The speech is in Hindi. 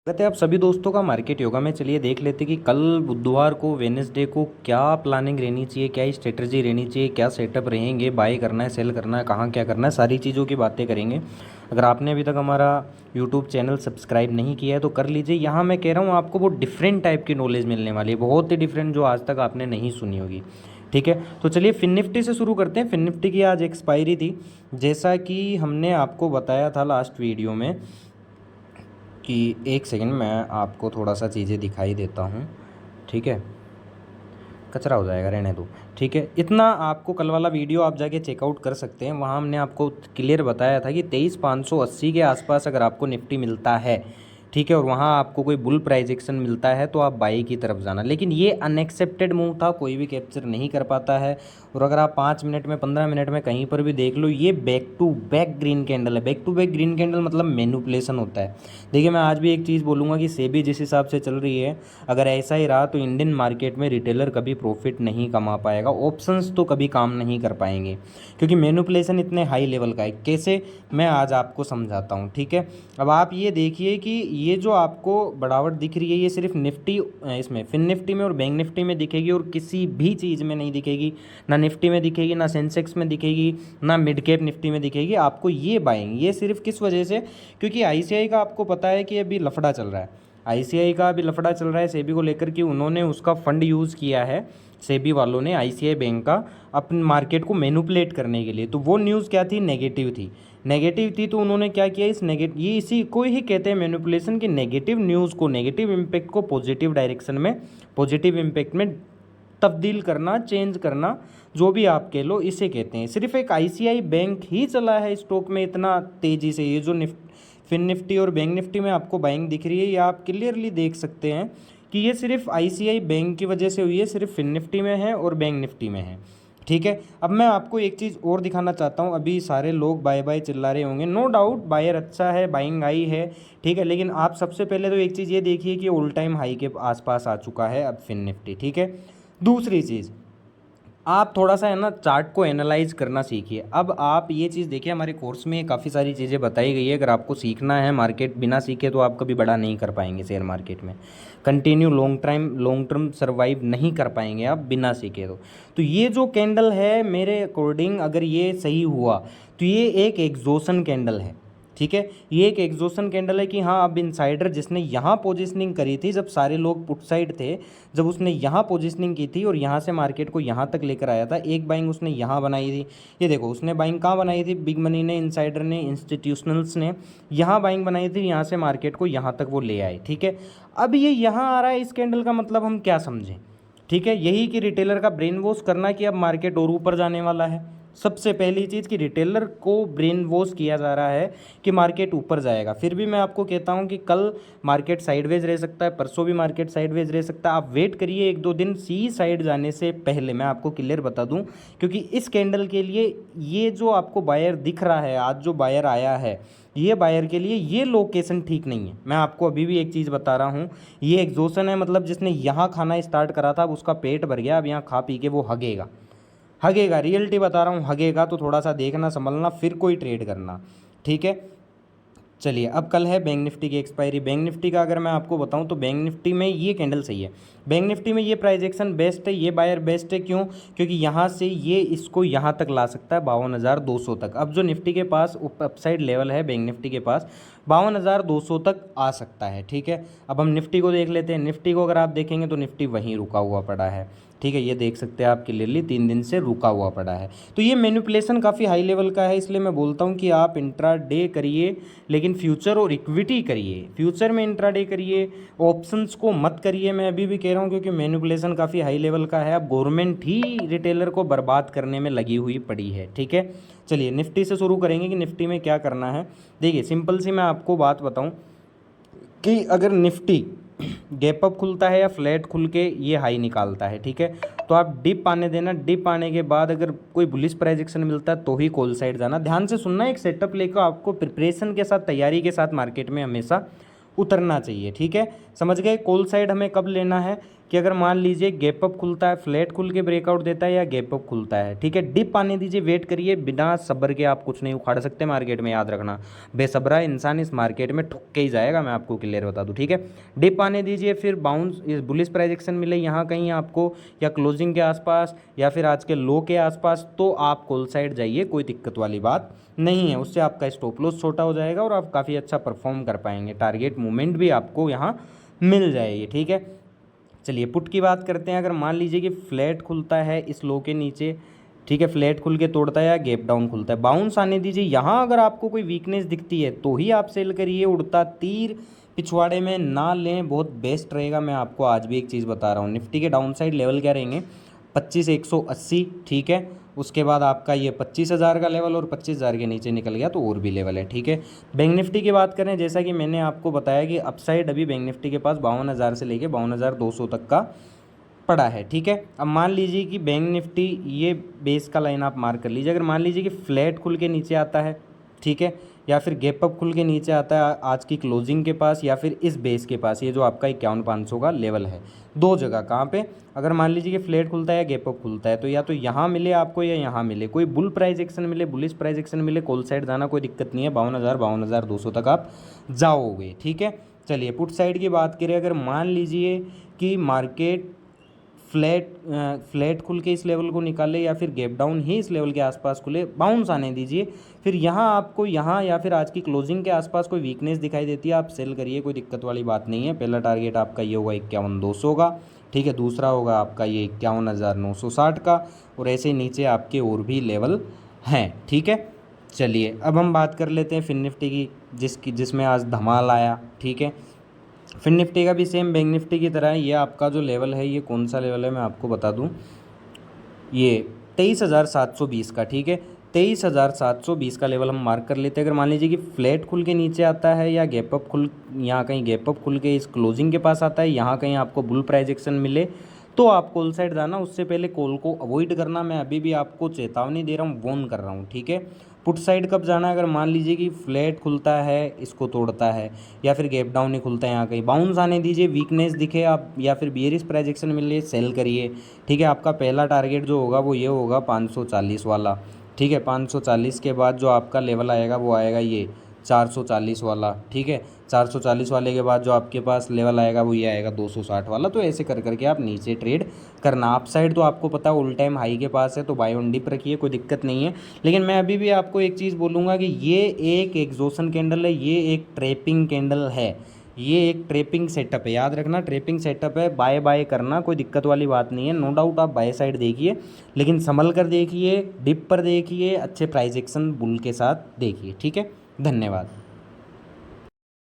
कहते हैं आप सभी दोस्तों का मार्केट योगा में। चलिए देख लेते कि कल बुधवार को वेनेसडे को क्या प्लानिंग रहनी चाहिए, क्या स्ट्रेटजी रहनी चाहिए, क्या सेटअप रहेंगे, बाय करना है, सेल करना है, कहाँ क्या करना है, सारी चीज़ों की बातें करेंगे। अगर आपने अभी तक हमारा यूट्यूब चैनल सब्सक्राइब नहीं किया है तो कर लीजिए। यहाँ मैं कह रहा हूँ आपको वो डिफरेंट टाइप की नॉलेज मिलने वाली है, बहुत ही डिफरेंट, जो आज तक आपने नहीं सुनी होगी। ठीक है, तो चलिए फिन निफ्टी से शुरू करते हैं। फिन निफ्टी की आज एक्सपायरी थी, जैसा कि हमने आपको बताया था लास्ट वीडियो में कि एक सेकंड मैं आपको थोड़ा सा चीज़ें दिखाई देता हूँ। ठीक है, कचरा हो जाएगा, रहने दो। ठीक है, इतना आपको कल वाला वीडियो आप जाके चेकआउट कर सकते हैं। वहाँ हमने आपको क्लियर बताया था कि 23,580 के आसपास अगर आपको निफ्टी मिलता है, ठीक है, और वहाँ आपको कोई बुल प्राइस एक्शन मिलता है तो आप बाई की तरफ जाना। लेकिन ये अनएक्सेप्टेड मूव था, कोई भी कैप्चर नहीं कर पाता है। और अगर आप 5 मिनट में 15 मिनट में कहीं पर भी देख लो, ये back to back green candle है। Back to back green candle मतलब मैनिपुलेशन होता है। देखिए, मैं आज भी एक चीज़ बोलूँगा कि सेबी जिस हिसाब से चल रही है, अगर ऐसा ही रहा तो इंडियन मार्केट में रिटेलर कभी प्रॉफिट नहीं कमा पाएगा, ऑप्शंस तो कभी काम नहीं कर पाएंगे, क्योंकि मैनिपुलेशन इतने हाई लेवल का है। कैसे, मैं आज आपको समझाता हूँ। ठीक है, अब आप ये देखिए कि ये जो आपको बढ़ावट दिख रही है, ये सिर्फ निफ्टी, इसमें फिन निफ्टी में और बैंक निफ्टी में दिखेगी, और किसी भी चीज़ में नहीं दिखेगी। ना निफ्टी में दिखेगी, ना सेंसेक्स में दिखेगी, ना मिड कैप निफ्टी में दिखेगी। आपको ये बाइंग, ये सिर्फ किस वजह से, क्योंकि आईसीआई का आपको पता है कि अभी लफड़ा चल रहा है। आईसीआई का अभी लफड़ा चल रहा है सेबी को लेकर कि उन्होंने उसका फंड यूज़ किया है, सेबी वालों ने आईसीआई बैंक का, अपने मार्केट को मैनिपुलेट करने के लिए। तो वो न्यूज़ क्या थी, नेगेटिव थी। नेगेटिव थी तो उन्होंने क्या किया, इस नेगेटिव, ये इसी को ही कहते हैं मैनिपुलेशन, की नेगेटिव न्यूज़ को, नेगेटिव इम्पैक्ट को पॉजिटिव डायरेक्शन में, पॉजिटिव इम्पैक्ट में तब्दील करना, चेंज करना, जो भी आप कह लो, इसे कहते हैं। सिर्फ एक आईसीआई बैंक ही चला है स्टॉक में इतना तेज़ी से। ये जो फिन निफ्टी और बैंक निफ्टी में आपको बाइंग दिख रही है, ये आप क्लियरली देख सकते हैं कि ये सिर्फ आईसीआई बैंक की वजह से हुई है, सिर्फ फिन निफ्टी में है और बैंक निफ्टी में है। ठीक है, अब मैं आपको एक चीज़ और दिखाना चाहता हूँ। अभी सारे लोग बाय बाय चिल्ला रहे होंगे, नो डाउट बायर अच्छा है, बाइंग आई है, ठीक है, लेकिन आप सबसे पहले तो एक चीज़ ये देखिए कि ऑल टाइम हाई के आसपास आ चुका है अब फिन निफ्टी। ठीक है, दूसरी चीज़, आप थोड़ा सा है ना चार्ट को एनालाइज करना सीखिए। अब आप ये चीज़ देखिए, हमारे कोर्स में काफ़ी सारी चीज़ें बताई गई है। अगर आपको सीखना है मार्केट, बिना सीखे तो आप कभी बड़ा नहीं कर पाएंगे शेयर मार्केट में, कंटिन्यू लॉन्ग टर्म सर्वाइव नहीं कर पाएंगे आप बिना सीखे। तो ये जो कैंडल है, मेरे अकॉर्डिंग अगर ये सही हुआ तो ये एक एग्जॉशन कैंडल है। ठीक है, ये एक एग्जॉशन कैंडल है कि हाँ, अब इनसाइडर जिसने यहाँ पोजीशनिंग करी थी, जब सारे लोग पुट साइड थे, जब उसने यहाँ पोजीशनिंग की थी और यहाँ से मार्केट को यहाँ तक लेकर आया था, एक बाइंग उसने यहाँ बनाई थी। ये देखो, उसने बाइंग कहाँ बनाई थी, बिग मनी ने, इनसाइडर ने, इंस्टीट्यूशनल्स ने यहाँ बाइंग बनाई थी, यहाँ से मार्केट को यहाँ तक वो ले आए। ठीक है, अब ये यहाँ आ रहा है, इस कैंडल का मतलब हम क्या समझें। ठीक है, यही कि रिटेलर का ब्रेन वॉश करना कि अब मार्केट और ऊपर जाने वाला है। सबसे पहली चीज़ कि रिटेलर को ब्रेन वॉश किया जा रहा है कि मार्केट ऊपर जाएगा। फिर भी मैं आपको कहता हूं कि कल मार्केट साइडवेज रह सकता है, परसों भी मार्केट साइडवेज रह सकता है। आप वेट करिए 1-2 दिन, सी साइड जाने से पहले मैं आपको क्लियर बता दूं, क्योंकि इस कैंडल के लिए ये जो आपको बायर दिख रहा है, आज जो बायर आया है, ये बायर के लिए ये लोकेशन ठीक नहीं है। मैं आपको अभी भी एक चीज़ बता रहा हूँ, ये एग्जॉशन है, मतलब जिसने यहाँ खाना स्टार्ट करा था, अब उसका पेट भर गया, अब यहाँ खा पी के वो हगेगा। हगेगा, रियलिटी बता रहा हूँ, हगेगा। तो थोड़ा सा देखना, संभलना, फिर कोई ट्रेड करना। ठीक है, चलिए, अब कल है बैंक निफ्टी की एक्सपायरी। बैंक निफ्टी का अगर मैं आपको बताऊं तो बैंक निफ्टी में ये कैंडल सही है, बैंक निफ्टी में ये प्राइस एक्शन बेस्ट है, ये बायर बेस्ट है। क्यों, क्योंकि यहाँ से ये इसको यहाँ तक ला सकता है 52,200 तक। अब जो निफ्टी के पास अपसाइड लेवल है, बैंक निफ्टी के पास 52,200 तक आ सकता है। ठीक है, अब हम निफ्टी को देख लेते हैं। निफ्टी को अगर आप देखेंगे तो निफ्टी वहीं रुका हुआ पड़ा है। ठीक है, ये देख सकते हैं आप क्लियरली, 3 दिन से रुका हुआ पड़ा है। तो ये मैनिपुलेशन काफ़ी हाई लेवल का है, इसलिए मैं बोलता हूँ कि आप इंट्रा डे करिए, लेकिन फ्यूचर और इक्विटी करिए। फ्यूचर में इंट्रा डे करिए, ऑप्शंस को मत करिए। मैं अभी भी कह रहा हूँ, क्योंकि मैनिपुलेशन काफ़ी हाई लेवल का है। अब गवर्नमेंट ही रिटेलर को बर्बाद करने में लगी हुई पड़ी है। ठीक है, चलिए निफ्टी से शुरू करेंगे कि निफ्टी में क्या करना है। देखिए, सिंपल सी मैं आपको बात बताऊँ कि अगर निफ्टी गैप अप खुलता है या फ्लैट खुल के ये हाई निकालता है, ठीक है, तो आप डिप आने देना। डिप आने के बाद अगर कोई बुलिश प्राइस एक्शन मिलता है तो ही कॉल साइड जाना। ध्यान से सुनना, एक सेटअप लेकर आपको प्रिपरेशन के साथ, तैयारी के साथ मार्केट में हमेशा उतरना चाहिए। ठीक है, समझ गए। कॉल साइड हमें कब लेना है, कि अगर मान लीजिए गैप अप खुलता है, फ्लैट खुल के ब्रेकआउट देता है या गैप अप खुलता है, ठीक है, डिप आने दीजिए, वेट करिए, बिना सब्र के आप कुछ नहीं उखाड़ सकते मार्केट में, याद रखना। बेसब्रा इंसान इस मार्केट में ठुक के ही जाएगा, मैं आपको क्लियर बता दूं, ठीक है। डिप आने दीजिए, फिर बाउंस बुलिश प्राइस एक्शन मिले यहाँ कहीं आपको, या क्लोजिंग के आसपास या फिर आज के लो के आसपास, तो आप कॉल साइड जाइए, कोई दिक्कत वाली बात नहीं है। उससे आपका स्टॉप लॉस छोटा हो जाएगा और आप काफ़ी अच्छा परफॉर्म कर पाएंगे, टारगेट मूवमेंट भी आपको यहाँ मिल जाएगी, ठीक है। चलिए पुट की बात करते हैं। अगर मान लीजिए कि फ्लैट खुलता है इस लो के नीचे, ठीक है, फ्लैट खुल के तोड़ता है या गैप डाउन खुलता है, बाउंस आने दीजिए, यहाँ अगर आपको कोई वीकनेस दिखती है तो ही आप सेल करिए, उड़ता तीर पिछवाड़े में ना लें, बहुत बेस्ट रहेगा। मैं आपको आज भी एक चीज़ बता रहा हूँ, निफ्टी के डाउन साइड लेवल क्या रहेंगे, 25,180, ठीक है, उसके बाद आपका ये 25,000 का लेवल, और 25,000 के नीचे निकल गया तो और भी लेवल है, ठीक है। बैंक निफ्टी की बात करें, जैसा कि मैंने आपको बताया कि अपसाइड अभी बैंक निफ्टी के पास 52,000 से लेके 52,200 तक का पड़ा है, ठीक है। अब मान लीजिए कि बैंक निफ्टी ये बेस का लाइन आप मार्क कर लीजिए, अगर मान लीजिए कि फ्लैट खुल के नीचे आता है, ठीक है, या फिर गैप अप खुल के नीचे आता है आज की क्लोजिंग के पास, या फिर इस बेस के पास, ये जो आपका 51,500 का लेवल है, दो जगह कहाँ पे, अगर मान लीजिए कि फ्लैट खुलता है या गैप अप खुलता है, तो या तो यहाँ मिले आपको या यहाँ मिले, कोई बुल प्राइस एक्शन मिले, बुलिश प्राइस एक्शन मिले, कॉल साइड जाना कोई दिक्कत नहीं है, 52,200 तक आप जाओगे, ठीक है। चलिए पुट साइड की बात करें, अगर मान लीजिए कि मार्केट फ्लैट खुल के इस लेवल को निकाले या फिर गैप डाउन ही इस लेवल के आसपास खुले, बाउंस आने दीजिए, फिर यहाँ आपको यहाँ या फिर आज की क्लोजिंग के आसपास कोई वीकनेस दिखाई देती है, आप सेल करिए, कोई दिक्कत वाली बात नहीं है। पहला टारगेट आपका ये होगा 51,200 का, ठीक है, दूसरा होगा आपका ये 51,960 का, और ऐसे नीचे आपके और भी लेवल हैं, ठीक है। चलिए अब हम बात कर लेते हैं फिन निफ्टी की, जिसमें आज धमाल आया, ठीक है। फिन निफ्टी का भी सेम बैंक निफ्टी की तरह है, ये आपका जो लेवल है, ये कौन सा लेवल है मैं आपको बता दूं, ये 23,720 का, ठीक है, 23,720 का लेवल हम मार्क कर लेते हैं। अगर मान लीजिए कि फ्लैट खुल के नीचे आता है या गैप अप खुल, यहाँ कहीं गैप अप खुल के इस क्लोजिंग के पास आता है, यहाँ कहीं आपको बुल प्राइस एक्शन मिले, तो आप कॉल साइड जाना, उससे पहले कॉल को अवॉइड करना, मैं अभी भी आपको चेतावनी दे रहा हूँ, वॉर्न कर रहा हूँ, ठीक है। पुट साइड कब जाना है, अगर मान लीजिए कि फ्लैट खुलता है इसको तोड़ता है, या फिर गैप डाउन ही खुलता है, यहाँ कहीं बाउंस आने दीजिए, वीकनेस दिखे आप, या फिर बियरिश प्राइस एक्शन मिले, सेल करिए, ठीक है। आपका पहला टारगेट जो होगा वो ये होगा 540 वाला, ठीक है, 540 के बाद जो आपका लेवल आएगा वो आएगा ये 440 वाला, ठीक है, 440 वाले के बाद जो आपके पास लेवल आएगा वो ये आएगा 260 वाला। तो ऐसे कर करके आप नीचे ट्रेड करना। अप साइड तो आपको पता है ऑल टाइम हाई के पास है, तो बाय ऑन डिप रखिए, कोई दिक्कत नहीं है। लेकिन मैं अभी भी आपको एक चीज़ बोलूँगा कि ये एक एग्जॉशन कैंडल है, ये एक ट्रैपिंग कैंडल है, ये एक ट्रैपिंग सेटअप है, याद रखना, ट्रैपिंग सेटअप है, बाय बाय करना कोई दिक्कत वाली बात नहीं है। नो डाउट आप बाय साइड देखिए, लेकिन संभल कर देखिए, डिप पर देखिए, अच्छे प्राइस एक्शन बुल के साथ देखिए, ठीक है। धन्यवाद।